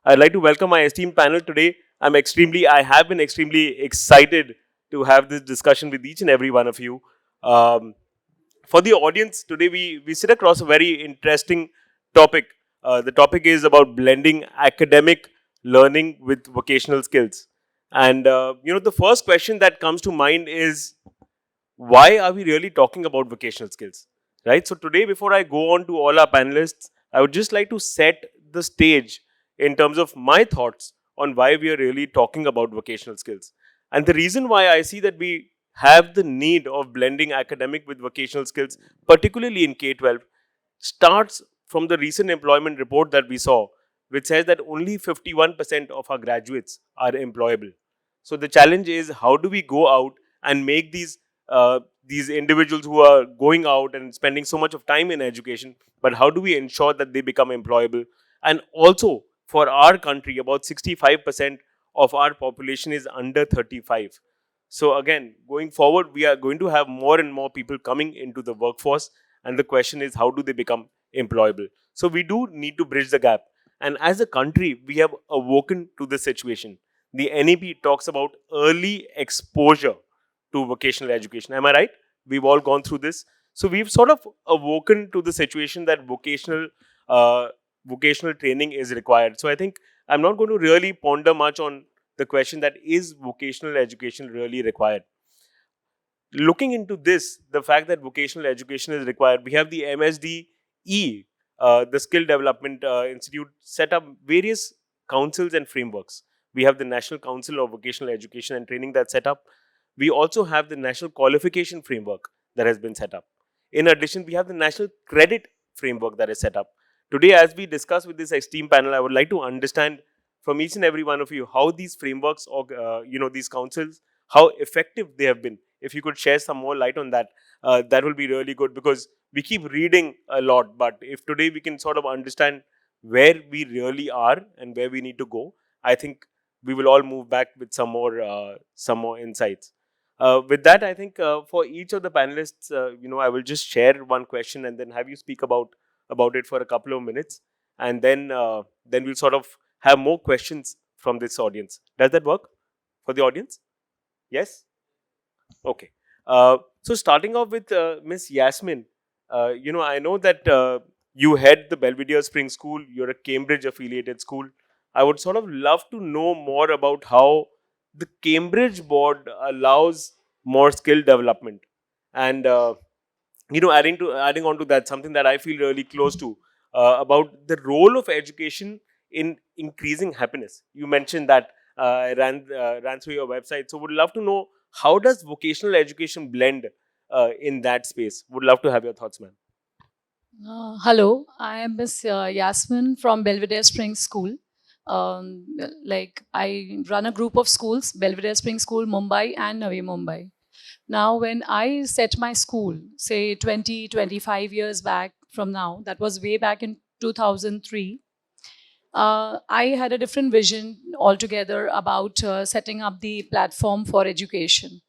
I'd like to welcome my esteemed panel today. I have been extremely excited to have this discussion with each and every one of you. Um, for the audience today, we sit across a very interesting topic. The topic is about blending academic learning with vocational skills. And the first question that comes to mind is, why are we really talking about vocational skills, right? So today, before I go on to all our panelists, I would just like to set the stage in terms of my thoughts on why we are really talking about vocational skills. And the reason why I see that we have the need of blending academic with vocational skills, particularly in K-12, starts from the recent employment report that we saw, which says that only 51% of our graduates are employable. So the challenge is, how do we go out and make these individuals who are going out and spending so much of time in education, but how do we ensure that they become employable? And also, for our country, about 65% of our population is under 35. So again, going forward, we are going to have more and more people coming into the workforce, and the question is, how do they become employable? So we do need to bridge the gap. And as a country, we have awoken to the situation. The NEP talks about early exposure to vocational education. Am I right? We've all gone through this. So we've sort of awoken to the situation that uh, vocational training is required. So I think I'm not going to really ponder much on the question that, is vocational education really required? Looking into this, the fact that vocational education is required, we have the MSDE, the Skill Development Institute, set up various councils and frameworks. We have the National Council of Vocational Education and Training that's set up. We also have the National Qualification Framework that has been set up. In addition, we have the National Credit Framework that is set up. Today, as we discuss with this esteemed panel, I would like to understand from each and every one of you how these frameworks or these councils, how effective they have been. If you could share some more light on that, that will be really good, because we keep reading a lot, but if today we can sort of understand where we really are and where we need to go, I think we will all move back with some more insights. With that, I think for each of the panelists, I will just share one question and then have you speak about it for a couple of minutes, and then we'll sort of have more questions from this audience. Does that work for the audience? Yes. Okay. So starting off with Miss Yasmin, I know that you head the Belvedere Spring School. You're a Cambridge affiliated school. I would sort of love to know more about how the Cambridge board allows more skill development, and adding on to that, something that I feel really close to, about the role of education in increasing happiness. You mentioned that I ran through your website, so would love to know, how does vocational education blend in that space? Would love to have your thoughts, ma'am. Hello, I am Miss Yasmin from Belvedere Spring School. I run a group of schools, Belvedere Spring School, Mumbai and Navi, Mumbai. Now, when I set my school, say 20, 25 years back from now, that was way back in 2003, I had a different vision altogether about setting up the platform for education.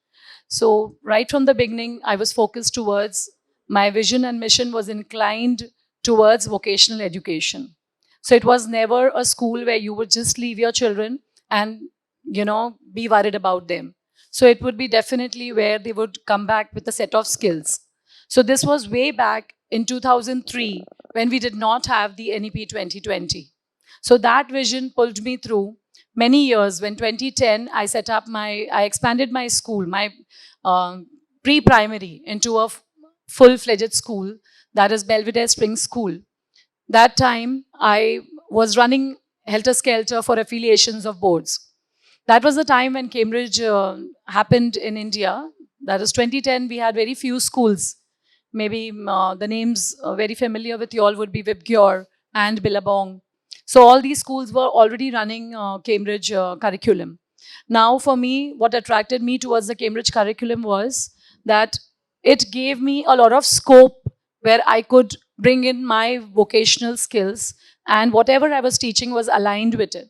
So right from the beginning, I was focused towards, my vision and mission was inclined towards vocational education. So it was never a school where you would just leave your children and, be worried about them. So it would be definitely where they would come back with a set of skills. So this was way back in 2003 when we did not have the NEP 2020. So that vision pulled me through many years. When 2010, I expanded my school, my pre-primary, into a full-fledged school, that is Belvedere Spring School. That time, I was running helter-skelter for affiliations of boards. That was the time when Cambridge happened in India. That is 2010, we had very few schools. Maybe the names very familiar with you all would be Vibgyor and Billabong. So all these schools were already running Cambridge curriculum. Now for me, what attracted me towards the Cambridge curriculum was that it gave me a lot of scope where I could bring in my vocational skills, and whatever I was teaching was aligned with it.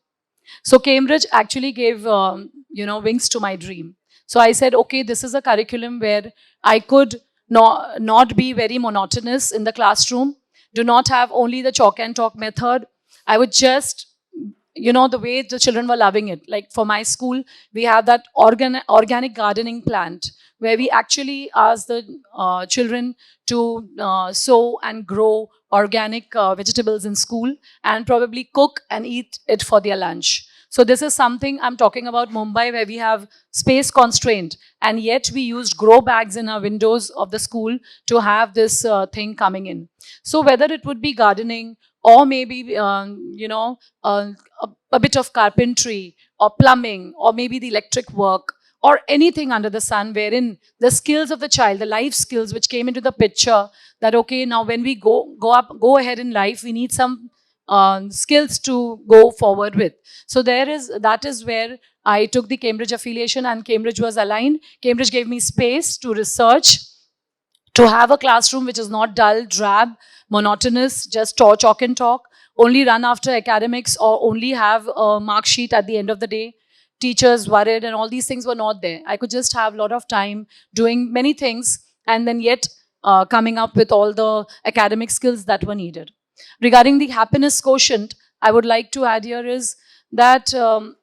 So Cambridge actually gave wings to my dream. So I said, okay, this is a curriculum where I could not be very monotonous in the classroom, do not have only the chalk and talk method. I would just the way the children were loving it. Like for my school, we have that organic gardening plant where we actually ask the children to sow and grow organic vegetables in school and probably cook and eat it for their lunch. So this is something I'm talking about Mumbai, where we have space constraint, and yet we used grow bags in our windows of the school to have this thing coming in. So whether it would be gardening or maybe a bit of carpentry or plumbing or maybe the electric work or anything under the sun, wherein the skills of the child, the life skills which came into the picture, that okay, now when we go ahead in life, we need some skills to go forward with. So that is where I took the Cambridge affiliation, and Cambridge was aligned. Cambridge gave me space to research, to have a classroom which is not dull, drab, monotonous, just chalk and talk, only run after academics or only have a mark sheet at the end of the day. Teachers worried and all these things were not there. I could just have a lot of time doing many things and then yet coming up with all the academic skills that were needed. Regarding the happiness quotient, I would like to add here is that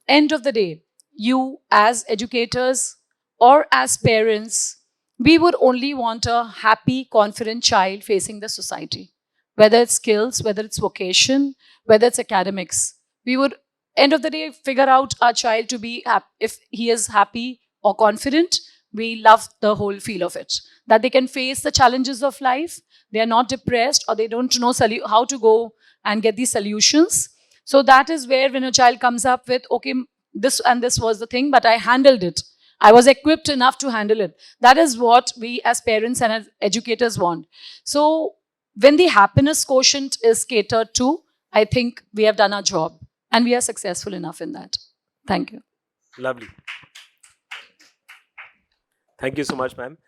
end of the day, you as educators or as parents, we would only want a happy, confident child facing the society. Whether it's skills, whether it's vocation, whether it's academics. We would, end of the day, figure out our child to be happy. If he is happy or confident, we love the whole feel of it. That they can face the challenges of life, they are not depressed or they don't know how to go and get these solutions. So that is where when a child comes up with, okay, this and this was the thing, but I handled it. I was equipped enough to handle it. That is what we as parents and as educators want. So when the happiness quotient is catered to, I think we have done our job and we are successful enough in that. Thank you. Lovely. Thank you so much, ma'am.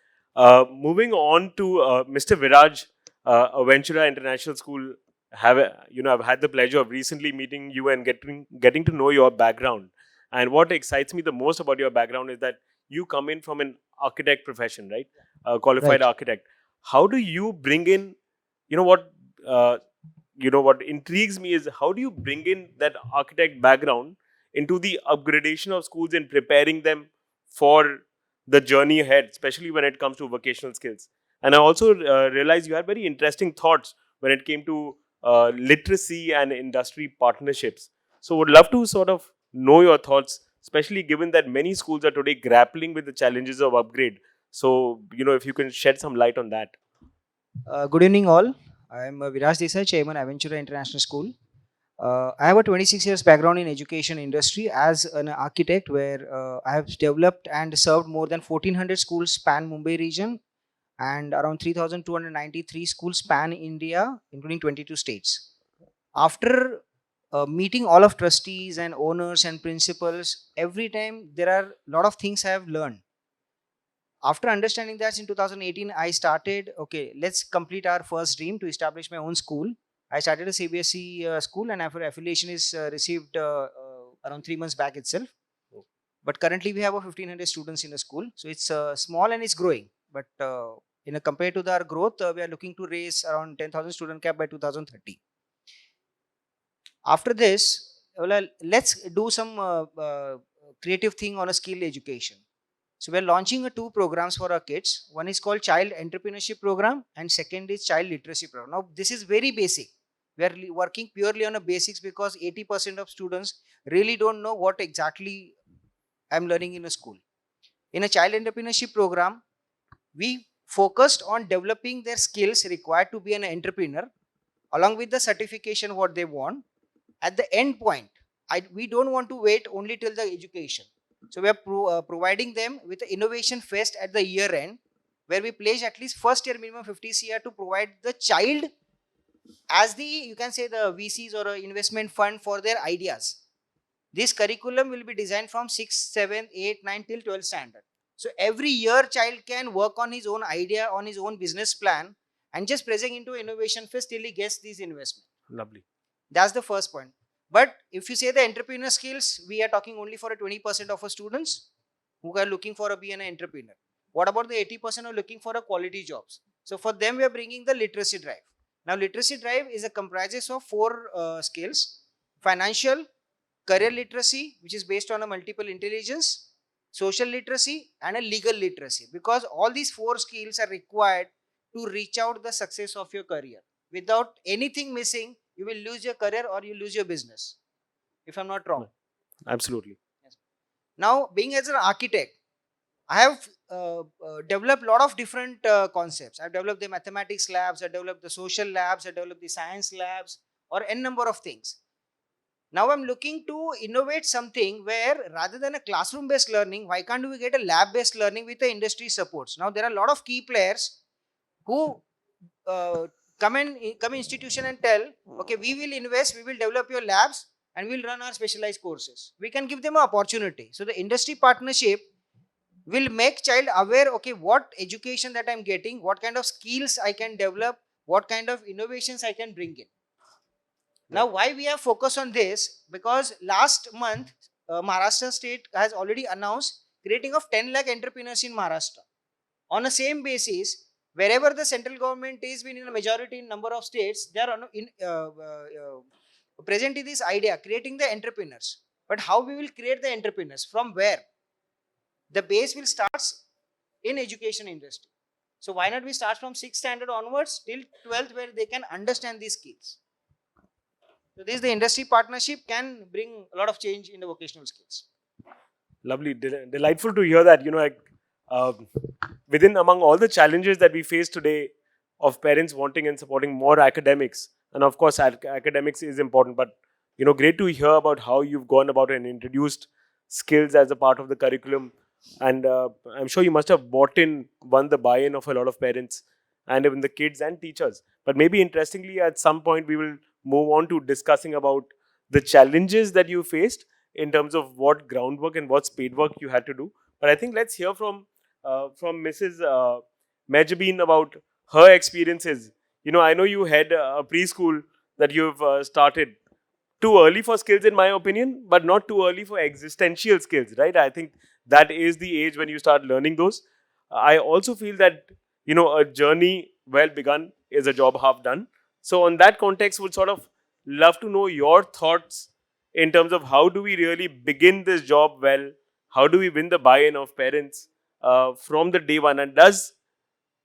Moving on to Mr. Viraj, Aventura International School. I've had the pleasure of recently meeting you and getting to know your background. And what excites me the most about your background is that you come in from an architect profession, right? A qualified Right. architect. How do you bring in, you know what, uh, what intrigues me is how do you bring in that architect background into the upgradation of schools and preparing them for the journey ahead, especially when it comes to vocational skills. And I also realized you had very interesting thoughts when it came to literacy and industry partnerships. So would love to sort of know your thoughts, especially given that many schools are today grappling with the challenges of upgrade. So, if you can shed some light on that. Good evening, all. I am Viraj Desai, Chairman, Aventura International School. I have a 26 years background in education industry as an architect, where I have developed and served more than 1,400 schools span Mumbai region and around 3,293 schools span India, including 22 states. After meeting all of trustees and owners and principals, every time there are a lot of things I have learned. After understanding that, in 2018 I started, okay, let's complete our first dream to establish my own school. I started a CBSE school, and after affiliation is received around 3 months back itself. But currently we have 1,500 students in the school, so it's small and it's growing. But in a compared to our growth, we are looking to raise around 10,000 student cap by 2030. After this, well, let's do some creative thing on a skill education. So we're launching two programs for our kids. One is called Child Entrepreneurship Program, and second is Child Literacy Program. Now this is very basic. We are working purely on a basics because 80% of students really don't know what exactly I'm learning in a school. In a Child Entrepreneurship Program, we focused on developing their skills required to be an entrepreneur, along with the certification what they want. At the end point, we don't want to wait only till the education. So we are providing them with the innovation fest at the year end, where we pledge at least first year minimum 50 CR to provide the child as the, you can say, the VCs or a investment fund for their ideas. This curriculum will be designed from 6, 7, 8, 9 till 12 standard. So every year child can work on his own idea, on his own business plan, and just pressing into innovation fest till he gets these investment. Lovely. That's the first point. But if you say the entrepreneur skills, we are talking only for a 20% of our students who are looking for be an entrepreneur. What about the 80% who are looking for a quality jobs? So for them, we are bringing the literacy drive. Now, literacy drive is a comprises of four skills: financial, career literacy, which is based on a multiple intelligence, social literacy, and a legal literacy, because all these 4 skills are required to reach out the success of your career. Without anything missing, you will lose your career or you lose your business, if I'm not wrong. Absolutely. Yes. Now, being as an architect, I have developed a lot of different concepts. I've developed the mathematics labs, I developed the social labs, I developed the science labs, or n number of things. Now I'm looking to innovate something where rather than a classroom based learning, why can't we get a lab based learning with the industry supports? Now there are a lot of key players who uh, come institution and tell, okay, we will invest, we will develop your labs, and we'll run our specialized courses. We can give them an opportunity. So the industry partnership will make child aware, okay, what education that I'm getting, what kind of skills I can develop, what kind of innovations I can bring in. Now, why we have focused on this? Because last month, Maharashtra state has already announced creating of 10 lakh entrepreneurs in Maharashtra. On the same basis, wherever the central government is been in a majority in number of states, they are present in this idea, creating the entrepreneurs. But how we will create the entrepreneurs? From where? The base will start in education industry. So why not we start from 6th standard onwards till 12th, where they can understand these skills. So this the industry partnership can bring a lot of change in the vocational skills. Lovely. Delightful to hear that. Um, within among all the challenges that we face today of parents wanting and supporting more academics, and of course, academics is important, but great to hear about how you've gone about and introduced skills as a part of the curriculum. And I'm sure you must have won the buy-in of a lot of parents and even the kids and teachers. But maybe interestingly, at some point, we will move on to discussing about the challenges that you faced in terms of what groundwork and what spade work you had to do. But I think let's hear from Mrs. Mehjabeen about her experiences. I know you had a preschool that you've started. Too early for skills, in my opinion, but not too early for existential skills, right? I think that is the age when you start learning those. I also feel that, a journey well begun is a job half done. So, on that context, would sort of love to know your thoughts in terms of how do we really begin this job well? How do we win the buy-in of parents from the day one? And does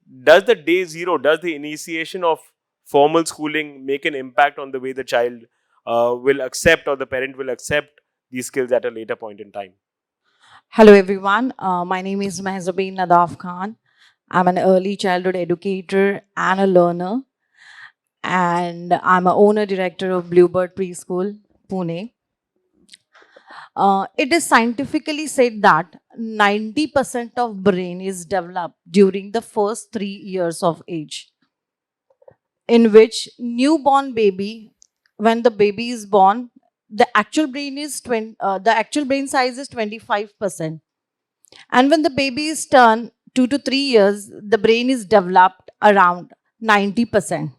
the day zero, does the initiation of formal schooling make an impact on the way the child will accept or the parent will accept these skills at a later point in time? Hello everyone, my name is Mehjabeen Nadaf Khan. I'm an early childhood educator and a learner, and I'm a owner director of BlueBird Preschool, Pune. It is scientifically said that 90% of brain is developed during the first 3 years of age, in which newborn baby, when the baby is born, the actual brain size is 25%. And when the baby is turned 2 to 3 years, the brain is developed around 90%.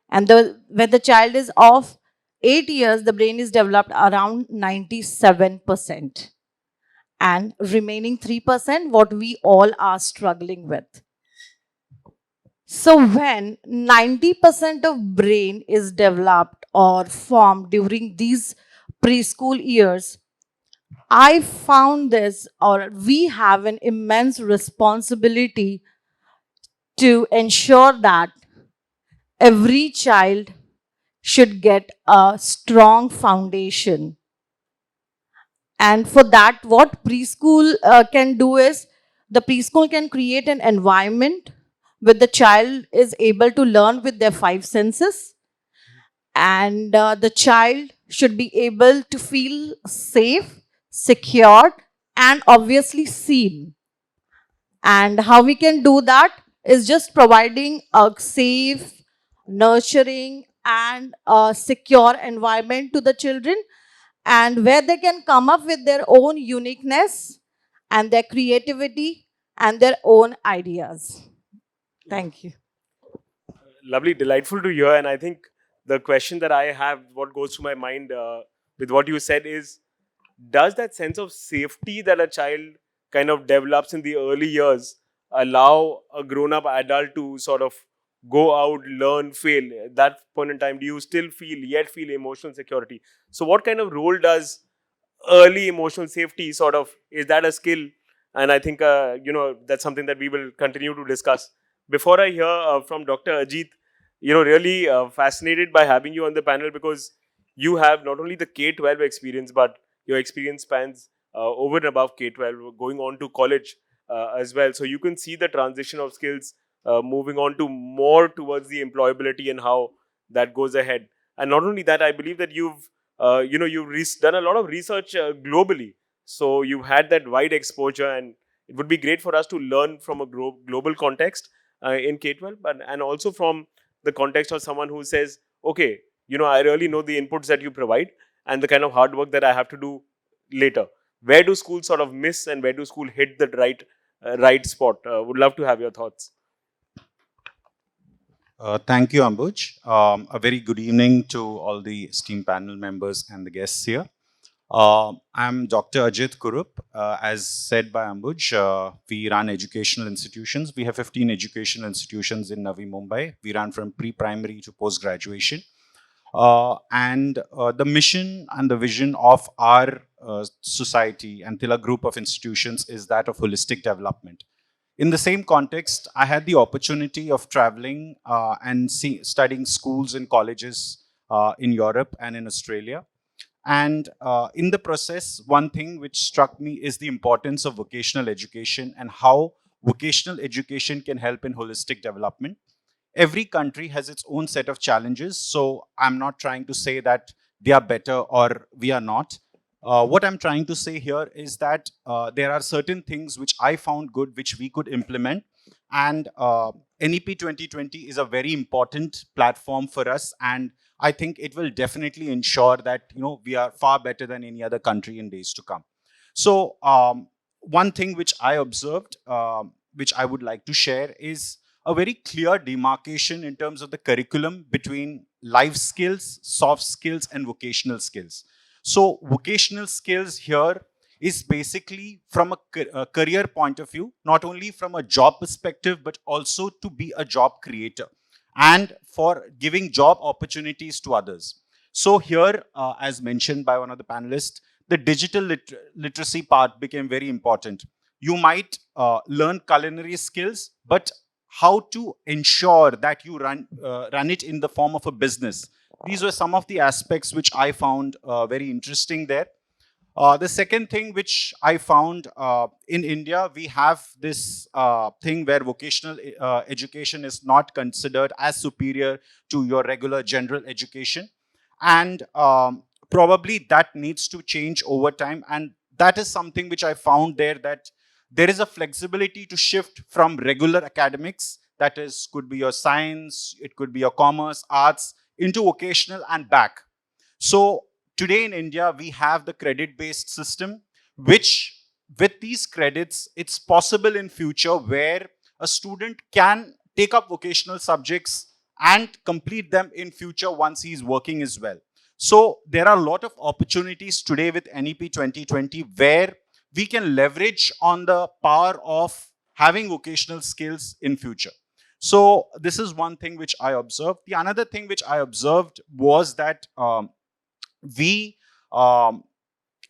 And when the child is of 8 years, the brain is developed around 97%. And remaining 3%, what we all are struggling with. So when 90% of brain is developed or formed during these preschool years, I found this, or we have an immense responsibility to ensure that every child should get a strong foundation. And for that, what preschool can do is, the preschool can create an environment where the child is able to learn with their 5 senses, and the child should be able to feel safe, secured, and obviously seen. And how we can do that is just providing a safe, nurturing, and a secure environment to the children, and where they can come up with their own uniqueness and their creativity and their own ideas. Thank you. Lovely, delightful to hear. And I think the question that I have, what goes through my mind with what you said is, does that sense of safety that a child kind of develops in the early years allow a grown-up adult to sort of go out, learn, fail? At that point in time, do you still feel emotional security? So what kind of role does early emotional safety sort of, is that a skill? And I think that's something that we will continue to discuss. Before I hear from Dr. Ajit, really fascinated by having you on the panel, because you have not only the K-12 experience, but your experience spans over and above K-12, going on to college as well. So you can see the transition of skills moving on to more towards the employability and how that goes ahead. And not only that, I believe that you've done a lot of research globally. So you've had that wide exposure, and it would be great for us to learn from a global context in K-12, and also from the context of someone who says, okay, I really know the inputs that you provide and the kind of hard work that I have to do later. Where do schools sort of miss, and where do school hit the right spot? Would love to have your thoughts. Thank you, Ambuj. A very good evening to all the esteemed panel members and the guests here. I'm Dr. Ajit Kurup. As said by Ambuj, we run educational institutions. We have 15 educational institutions in Navi, Mumbai. We run from pre-primary to post-graduation. The mission and the vision of our society and Tilak group of institutions is that of holistic development. In the same context, I had the opportunity of traveling and studying schools and colleges in Europe and in Australia. And in the process, one thing which struck me is the importance of vocational education and how vocational education can help in holistic development. Every country has its own set of challenges, so I'm not trying to say that they are better or we are not. What I'm trying to say here is that there are certain things which I found good, which we could implement. And NEP 2020 is a very important platform for us. And I think it will definitely ensure that we are far better than any other country in days to come. So one thing which I observed, which I would like to share, is a very clear demarcation in terms of the curriculum between life skills, soft skills, and vocational skills. So vocational skills here is basically from a career point of view, not only from a job perspective, but also to be a job creator and for giving job opportunities to others. So here, as mentioned by one of the panelists, the digital literacy part became very important. You might learn culinary skills, but how to ensure that you run it in the form of a business. These were some of the aspects which I found very interesting there. The second thing which I found in India, we have this thing where vocational education is not considered as superior to your regular general education. And probably that needs to change over time. And that is something which I found there, that there is a flexibility to shift from regular academics, that is, could be your science, it could be your commerce, arts, into vocational and back. So today in India, we have the credit-based system, which with these credits, it's possible in future where a student can take up vocational subjects and complete them in future once he's working as well. So there are a lot of opportunities today with NEP 2020 where we can leverage on the power of having vocational skills in future. So this is one thing which I observed. The another thing which I observed was that we,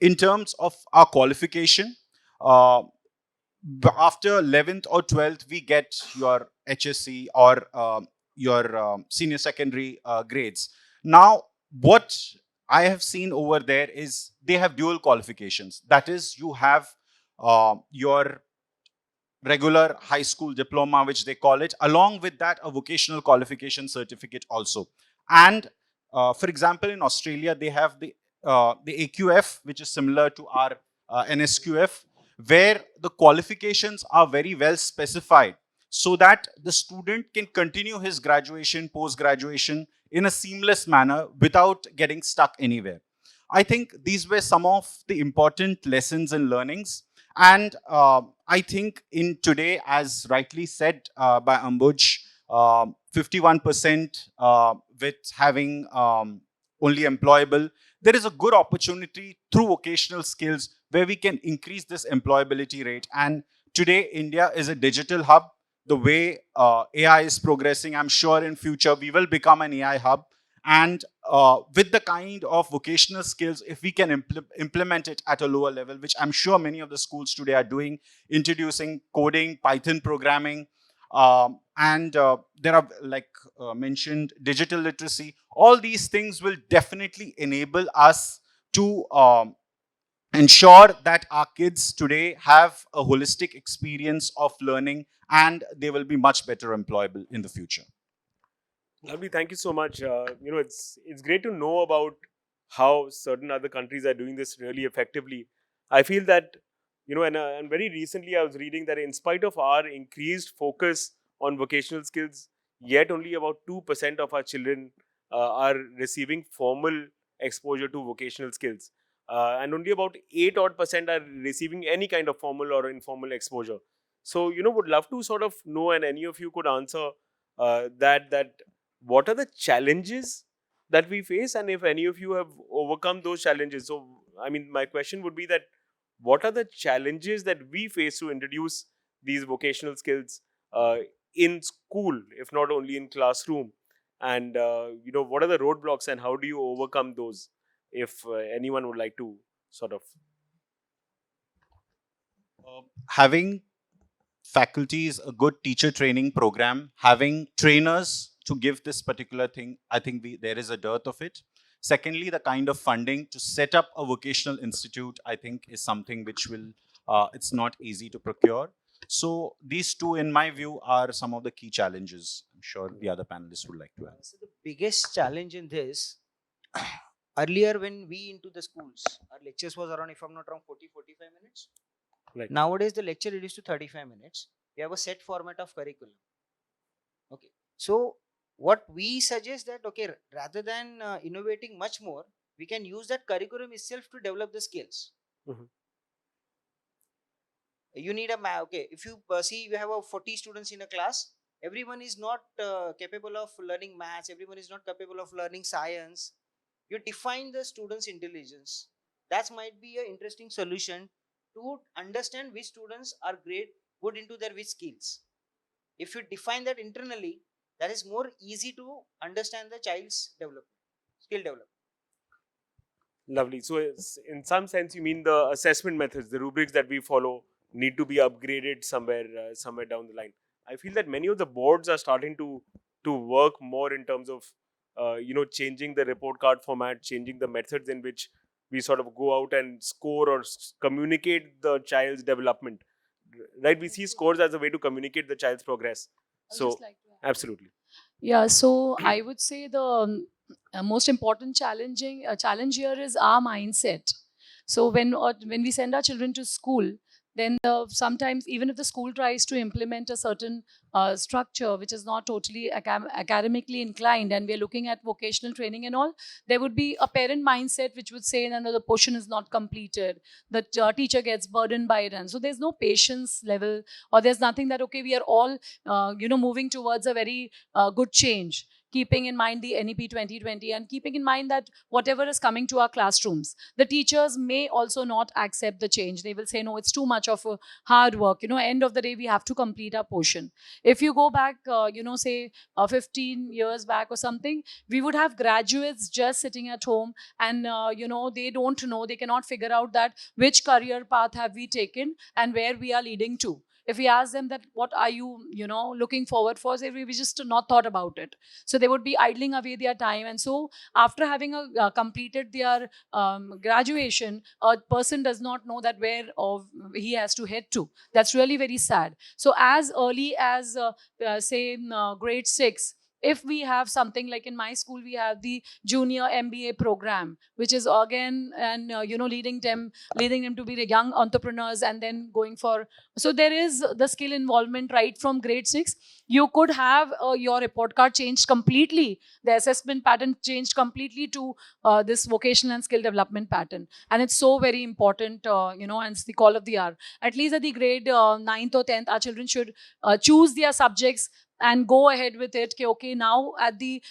in terms of our qualification, after 11th or 12th, we get your HSC or your senior secondary grades. Now, what I have seen over there is they have dual qualifications. That is, you have your regular high school diploma, which they call it. Along with that, a vocational qualification certificate also. And for example, in Australia, they have the AQF, which is similar to our NSQF, where the qualifications are very well specified so that the student can continue his graduation, post-graduation in a seamless manner without getting stuck anywhere. I think these were some of the important lessons and learnings. And I think in today, as rightly said by Ambuj, 51% with having only employable, there is a good opportunity through vocational skills where we can increase this employability rate. And today, India is a digital hub. The way AI is progressing, I'm sure in future we will become an AI hub. And with the kind of vocational skills, if we can implement it at a lower level, which I'm sure many of the schools today are doing, introducing coding, Python programming, and there are, like mentioned, digital literacy. All these things will definitely enable us to ensure that our kids today have a holistic experience of learning, and they will be much better employable in the future. Lovely, thank you so much. It's great to know about how certain other countries are doing this really effectively. I feel that and very recently I was reading that in spite of our increased focus on vocational skills, yet only about 2% of our children are receiving formal exposure to vocational skills, and only about 8% are receiving any kind of formal or informal exposure. So would love to sort of know, and any of you could answer that what are the challenges that we face, and if any of you have overcome those challenges. So I mean, my question would be that what are the challenges that we face to introduce these vocational skills in school, if not only in classroom, and what are the roadblocks and how do you overcome those, if anyone would like to sort of. Having faculties, a good teacher training program, having trainers to give this particular thing, I think there is a dearth of it. Secondly, the kind of funding to set up a vocational institute, I think, is something which will, it's not easy to procure. So these two, in my view, are some of the key challenges. I'm sure the other panelists would like to add. So the biggest challenge in this, earlier when we into the schools, our lectures was around, if I'm not wrong, 40-45 minutes. Right. Nowadays the lecture reduced to 35 minutes. We have a set format of curriculum. Okay. So what we suggest that, okay, rather than innovating much more, we can use that curriculum itself to develop the skills. Mhm. You need okay, if you see you have a 40 students in a class, everyone is not capable of learning maths, everyone is not capable of learning science. You define the students' intelligence. That might be an interesting solution to understand which students are good into their which skills. If you define that internally, that is more easy to understand the child's development, skill development. Lovely. So in some sense you mean the assessment methods, the rubrics that we follow need to be upgraded somewhere down the line. I feel that many of the boards are starting to work more in terms of changing the report card format, changing the methods in which we sort of go out and score or communicate the child's development. Right? We see scores as a way to communicate the child's progress. I'll So just like to add. absolutely. Yeah, so I would say the most important challenge here is our mindset. So when we send our children to school, then sometimes even if the school tries to implement a certain structure which is not totally academically inclined, and we are looking at vocational training and all, there would be a parent mindset which would say, no, the portion is not completed, the teacher gets burdened by it, and so there's no patience level, or there's nothing that, okay, we are all moving towards a very good change, keeping in mind the NEP 2020 and keeping in mind that whatever is coming to our classrooms, the teachers may also not accept the change. They will say, no, it's too much of a hard work. End of the day, we have to complete our portion. If you go back, say 15 years back or something, we would have graduates just sitting at home and, they don't know, they cannot figure out that which career path have we taken and where we are leading to. If we ask them that what are you looking forward for, say we just not thought about it, so they would be idling away their time. And so after having completed their graduation, a person does not know that where he has to head to. That's really very sad. So as early as say in grade 6, if we have something like in my school, we have the junior MBA program, which is again, and leading them to be the young entrepreneurs and then going for. So there is the skill involvement right from grade 6. You could have your report card changed completely, the assessment pattern changed completely to this vocational and skill development pattern, and it's so very important, and it's the call of the hour. At least at the grade 9th or 10th, our children should choose their subjects and go ahead with it. Okay, now at the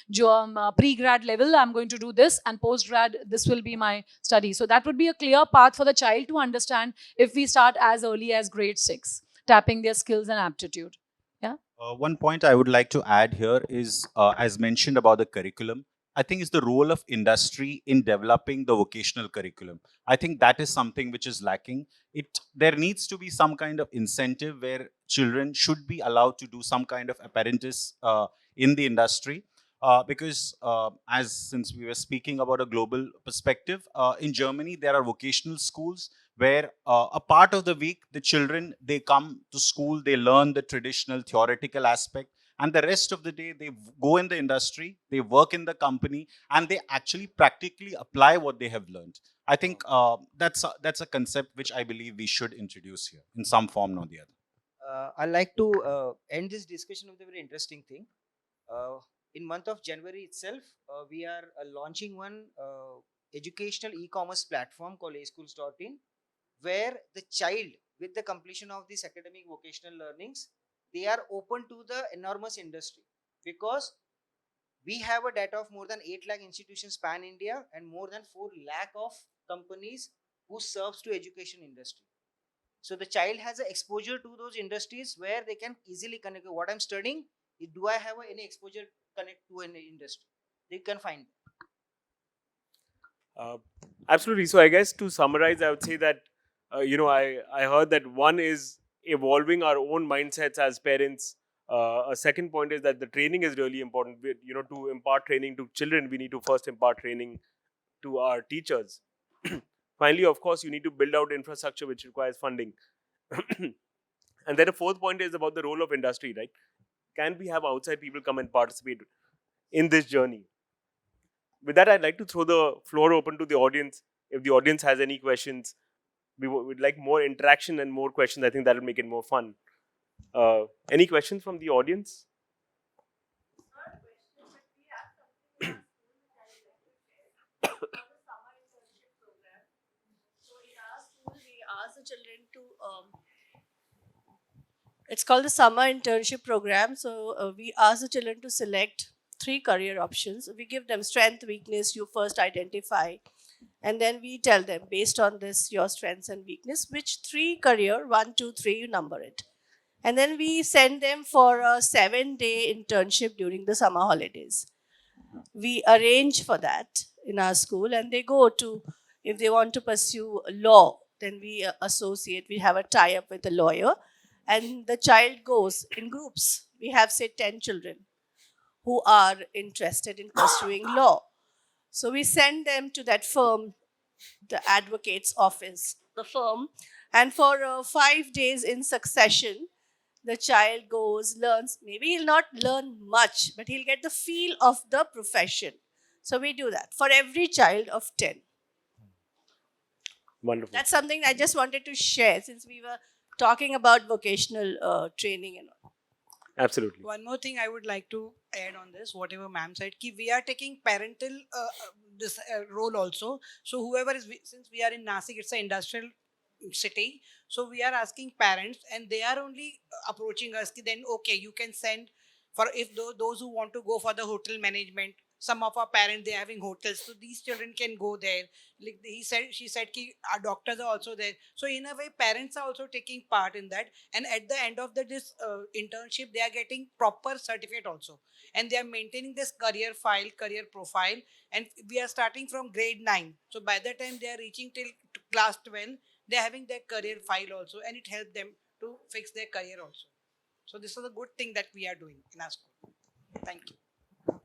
pre-grad level, I'm going to do this, and post-grad, this will be my study. So that would be a clear path for the child to understand if we start as early as grade 6, tapping their skills and aptitude. Yeah. One point I would like to add here is, as mentioned about the curriculum, I think is the role of industry in developing the vocational curriculum. I think that is something which is lacking. There needs to be some kind of incentive where children should be allowed to do some kind of apprentice in the industry. Because as since we were speaking about a global perspective, in Germany there are vocational schools where a part of the week the children, they come to school, they learn the traditional theoretical aspect, and the rest of the day they go in the industry, they work in the company, and they actually practically apply what they have learned. I think that's a concept which I believe we should introduce here in some form or the other. I'd like to end this discussion with a very interesting thing. Uh, in month of January itself, we are launching one educational e-commerce platform called aschools.in, where the child, with the completion of this academic vocational learnings, they are open to the enormous industry, because we have a data of more than 8 lakh institutions pan India and more than 4 lakh of companies who serves to education industry. So the child has a exposure to those industries where they can easily connect what I'm studying. Do I have any exposure connect to an industry? They can find. Absolutely. So I guess to summarize, I would say that I heard that one is evolving our own mindsets as parents. A second point is that the training is really important. To impart training to children, we need to first impart training to our teachers. Finally, of course, you need to build out infrastructure which requires funding. And then the fourth point is about the role of industry, right? Can we have outside people come and participate in this journey? With that, I'd like to throw the floor open to the audience. If the audience has any questions, we would like more interaction and more questions. I think that will make it more fun. Any questions from the audience? It's called the summer internship program. So we ask the children to select 3 career options. We give them strength, weakness, you first identify. And then we tell them, based on this, your strengths and weakness, which 3 career, 1, 2, 3, you number it. And then we send them for a 7-day internship during the summer holidays. We arrange for that in our school, and they go to, if they want to pursue law, then we associate, we have a tie-up with a lawyer, and the child goes in groups. We have, say, 10 children who are interested in pursuing law. So we send them to that firm, the advocate's office, the firm, and for 5 days in succession, the child goes, learns. Maybe he'll not learn much, but he'll get the feel of the profession. So we do that for every child of 10. Wonderful. That's something I just wanted to share since we were talking about vocational training and all. Absolutely. One more thing I would like to add on this, whatever ma'am said, we are taking parental this role also. So whoever is, since we are in Nasik, it's an industrial city. So we are asking parents, and they are only approaching us. Then okay, you can send for if those who want to go for the hotel management. Some of our parents, they are having hotels, so these children can go there. Like she said, our doctors are also there. So in a way, parents are also taking part in that. And at the end of this internship, they are getting proper certificate also, and they are maintaining this career file, career profile. And we are starting from grade 9. So by the time they are reaching till class 12, they are having their career file also, and it helps them to fix their career also. So this is a good thing that we are doing in our school. Thank you.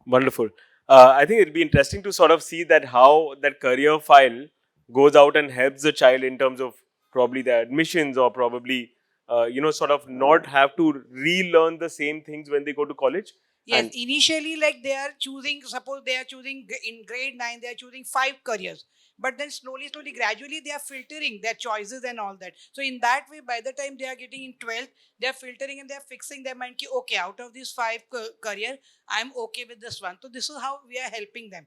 Wonderful. I think it'll be interesting to sort of see that how that career file goes out and helps the child in terms of probably the admissions, or probably sort of not have to relearn the same things when they go to college. Yes, And initially, like they are choosing, suppose they are choosing in grade 9, they are choosing 5 careers. But then slowly, gradually, they are filtering their choices and all that. So in that way, by the time they are getting in 12th, they are filtering and they are fixing their mind. Okay, out of these 5 career, I am okay with this one. So this is how we are helping them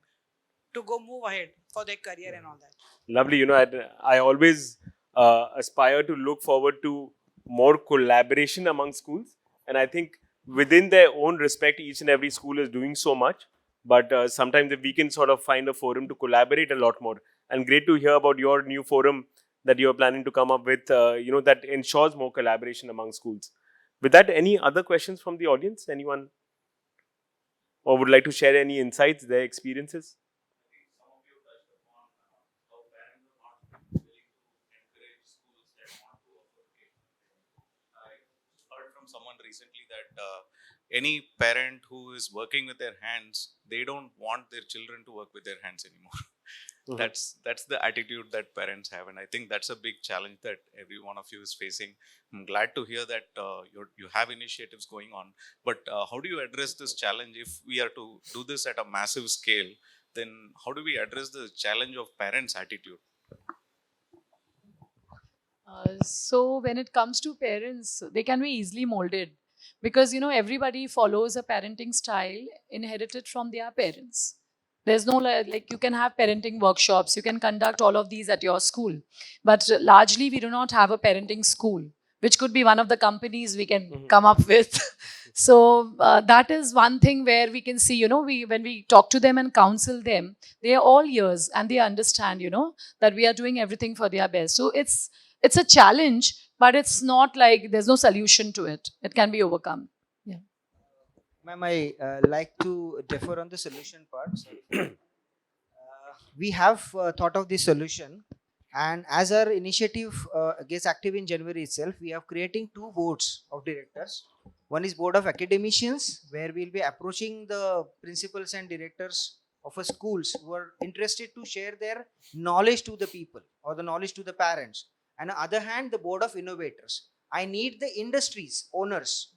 to go move ahead for their career and all that. lovely. I always aspire to look forward to more collaboration among schools, and I think within their own respect, each and every school is doing so much. But sometimes if we can sort of find a forum to collaborate a lot more, and great to hear about your new forum that you are planning to come up with, that ensures more collaboration among schools. With that, any other questions from the audience? Anyone or would like to share any insights, their experiences? Heard from someone recently that any parent who is working with their hands, they don't want their children to work with their hands anymore. That's the attitude that parents have, and I think that's a big challenge that every one of you is facing. I'm glad to hear that you have initiatives going on, but how do you address this challenge? If we are to do this at a massive scale, then how do we address the challenge of parents' attitude? So when it comes to parents, they can be easily molded because everybody follows a parenting style inherited from their parents. There's no like you can have parenting workshops, you can conduct all of these at your school, but largely we do not have a parenting school, which could be one of the companies we can come up with. So that is one thing where we can see, we when we talk to them and counsel them, they are all ears and they understand, that we are doing everything for their best. So it's a challenge, but it's not like there's no solution to it. It can be overcome. Yeah. Ma'am, I like to differ on the solution part. We have thought of the solution, and as our initiative gets active in January itself, we are creating 2 boards of directors. One is board of academicians, where we'll be approaching the principals and directors of a schools who are interested to share their knowledge to the people or the knowledge to the parents. And on the other hand, the board of innovators. I need the industries owners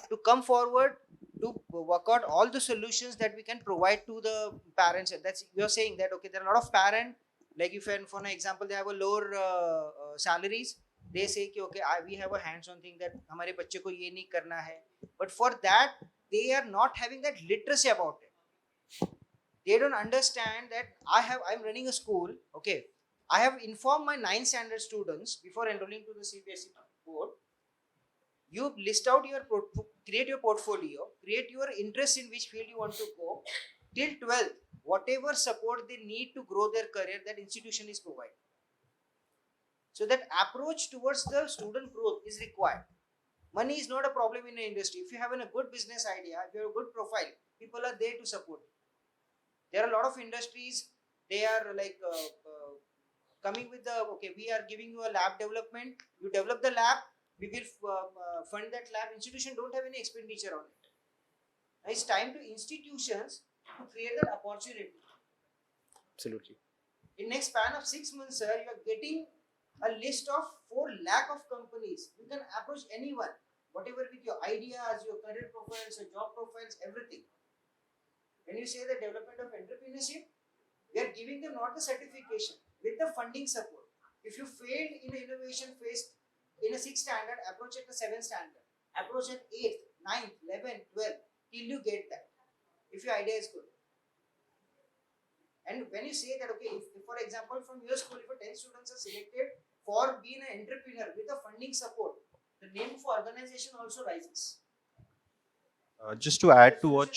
to come forward to work out all the solutions that we can provide to the parents. And that's, you're saying that okay, there are a lot of parents, like if for an example they have a lower salaries, they say कि okay, we have a hands-on thing that हमारे बच्चे को ये नहीं करना है, but for that they are not having that literacy about it. They don't understand that I'm running a school. Okay, I have informed my 9th standard students before enrolling to the CBSE board. You list out your create your portfolio, create your interest in which field you want to go. Till 12th, whatever support they need to grow their career, that institution is provided. So that approach towards the student growth is required. Money is not a problem in the industry. If you have a good business idea, if you have a good profile, people are there to support you. There are a lot of industries, they are like coming with the, okay, we are giving you a lab development, you develop the lab, we will fund that lab. Institution don't have any expenditure on it. Now it's time to institutions to create that opportunity. Absolutely. In next span of 6 months, sir, you are getting a list of 4 lakh of companies. You can approach anyone, whatever with your ideas, your career profiles, your job profiles, everything. When you say the development of entrepreneurship, we are giving them not the certification, with the funding support. If you failed in the innovation phase in a 6th standard, approach at the 7th standard, approach at 8th, 9th, 11th, 12th, till you get that. If your idea is good. And when you say that, okay, if for example, from your school, if 10 students are selected for being an entrepreneur with the funding support, the name of organization also rises. Just to add to what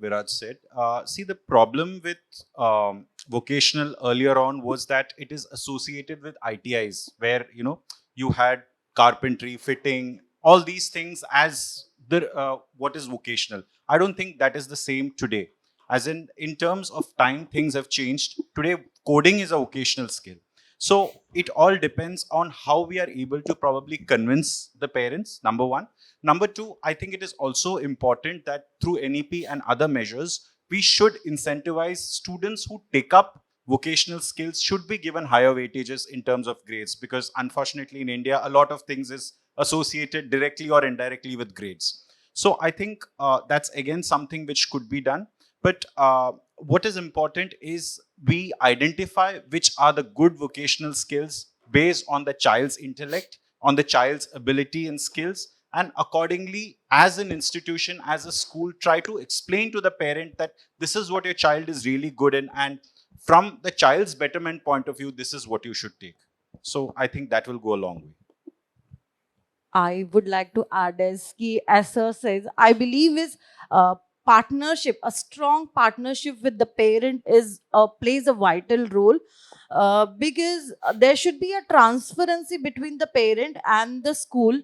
Viraj said, see, the problem with vocational earlier on was that it is associated with ITIs, where you had carpentry, fitting, all these things as the what is vocational. I don't think that is the same today. As in terms of time, things have changed. Today, coding is a vocational skill. So it all depends on how we are able to probably convince the parents, number one. Number two, I think it is also important that through NEP and other measures, we should incentivize students who take up vocational skills should be given higher weightages in terms of grades, because unfortunately in India, a lot of things is associated directly or indirectly with grades. So I think that's again something which could be done. But what is important is we identify which are the good vocational skills based on the child's intellect, on the child's ability and skills, and accordingly, as an institution, as a school, try to explain to the parent that this is what your child is really good in, and from the child's betterment point of view, this is what you should take. So I think that will go a long way. I would like to add as sir says, I believe is partnership, a strong partnership with the parent is plays a vital role, because there should be a transparency between the parent and the school,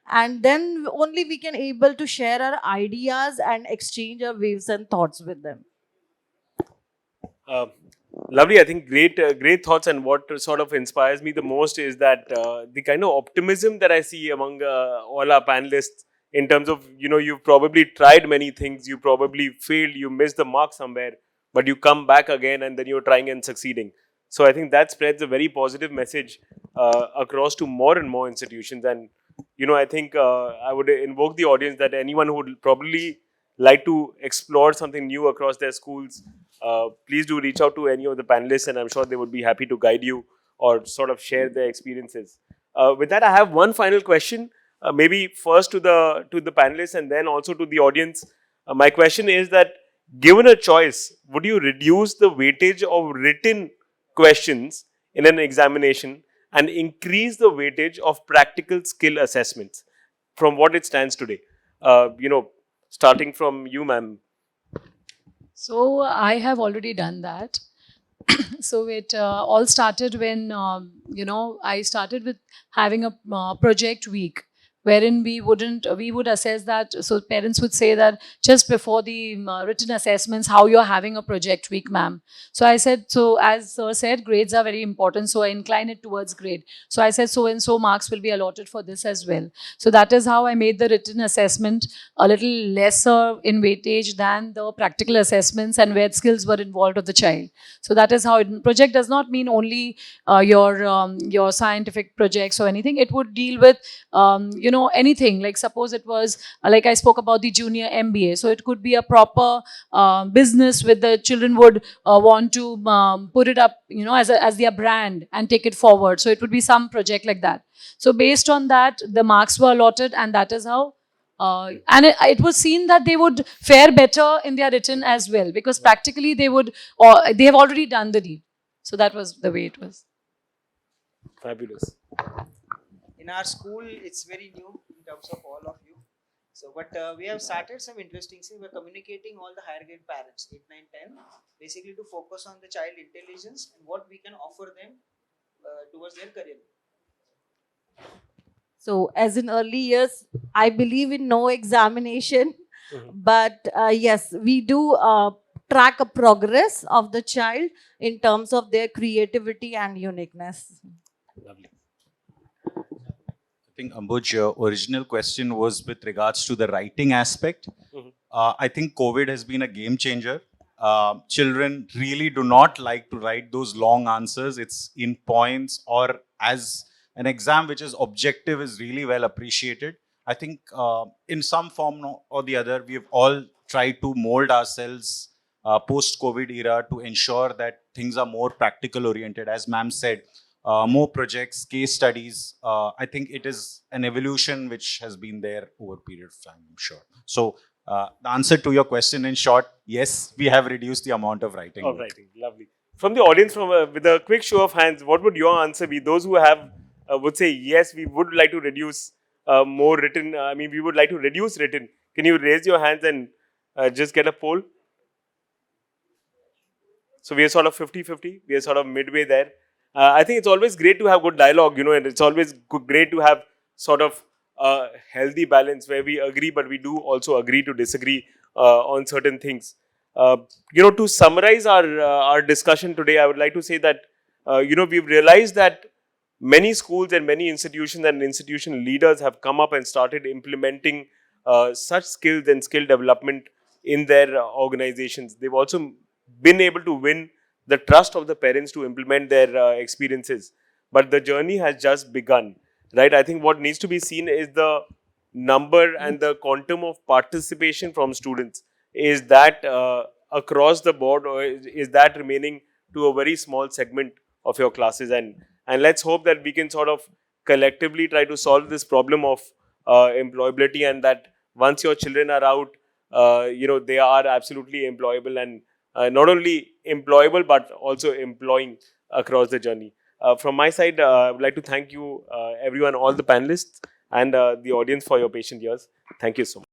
and then only we can able to share our ideas and exchange our views and thoughts with them. Uh, Lovely. I think great thoughts. And what sort of inspires me the most is that the kind of optimism that I see among all our panelists in terms of, you've probably tried many things, you probably failed, you missed the mark somewhere, but you come back again and then you're trying and succeeding. So I think that spreads a very positive message across to more and more institutions. And, I think I would invoke the audience that anyone who would probably like to explore something new across their schools, please do reach out to any of the panelists, and I'm sure they would be happy to guide you or sort of share their experiences. With that, I have one final question, maybe first to the panelists and then also to the audience. My question is that, given a choice, would you reduce the weightage of written questions in an examination and increase the weightage of practical skill assessments from what it stands today? Starting from you, ma'am. So I have already done that. So it all started when I started with having a project week, wherein we would assess that. So parents would say that just before the written assessments, how you're having a project week, ma'am. So I said, so as sir said, grades are very important, so I incline it towards grade. So I said, so and so marks will be allotted for this as well. So that is how I made the written assessment a little lesser in weightage than the practical assessments and where skills were involved of the child. So that is how project does not mean only your scientific projects or anything. It would deal with anything. Like suppose it was like I spoke about the junior MBA, so it could be a proper business with the children would want to put it up as their brand and take it forward. So it would be some project like that. So based on that, the marks were allotted, and that is how and it was seen that they would fare better in their written as well, because practically they have already done the deed. So that was the way it was. Fabulous. In our school, it's very new in terms of all of you. So, but we have started some interesting things. We're communicating all the higher grade parents, 8, 9, 10, basically to focus on the child intelligence and what we can offer them towards their career. So, as in early years, I believe in no examination, but yes, we do track a progress of the child in terms of their creativity and uniqueness. Lovely. I think, Ambuj, your original question was with regards to the writing aspect. I think COVID has been a game changer. Children really do not like to write those long answers. It's in points or as an exam which is objective is really well appreciated. I think in some form or the other, we have all tried to mold ourselves post-COVID era to ensure that things are more practical oriented. As ma'am said, more projects, case studies. I think it is an evolution which has been there over a period of time, I'm sure. So the answer to your question in short, yes, we have reduced the amount of writing. Lovely. From the audience, with a quick show of hands, what would your answer be? Those who have would say, yes, we would like to reduce more written. We would like to reduce written. Can you raise your hands and just get a poll? So we are sort of 50-50. We are sort of midway there. I think it's always great to have good dialogue, and it's always great to have sort of a healthy balance where we agree, but we do also agree to disagree on certain things. To summarize our discussion today, I would like to say that, we've realized that many schools and many institutions and institution leaders have come up and started implementing such skills and skill development in their organizations. They've also been able to win the trust of the parents to implement their experiences. But the journey has just begun, right? I think what needs to be seen is the number and the quantum of participation from students. Is that across the board, or is that remaining to a very small segment of your classes? And let's hope that we can sort of collectively try to solve this problem of employability, and that once your children are out, they are absolutely employable, and not only employable, but also employing across the journey. From my side, I would like to thank you, everyone, all the panelists and the audience for your patient ears. Thank you so much.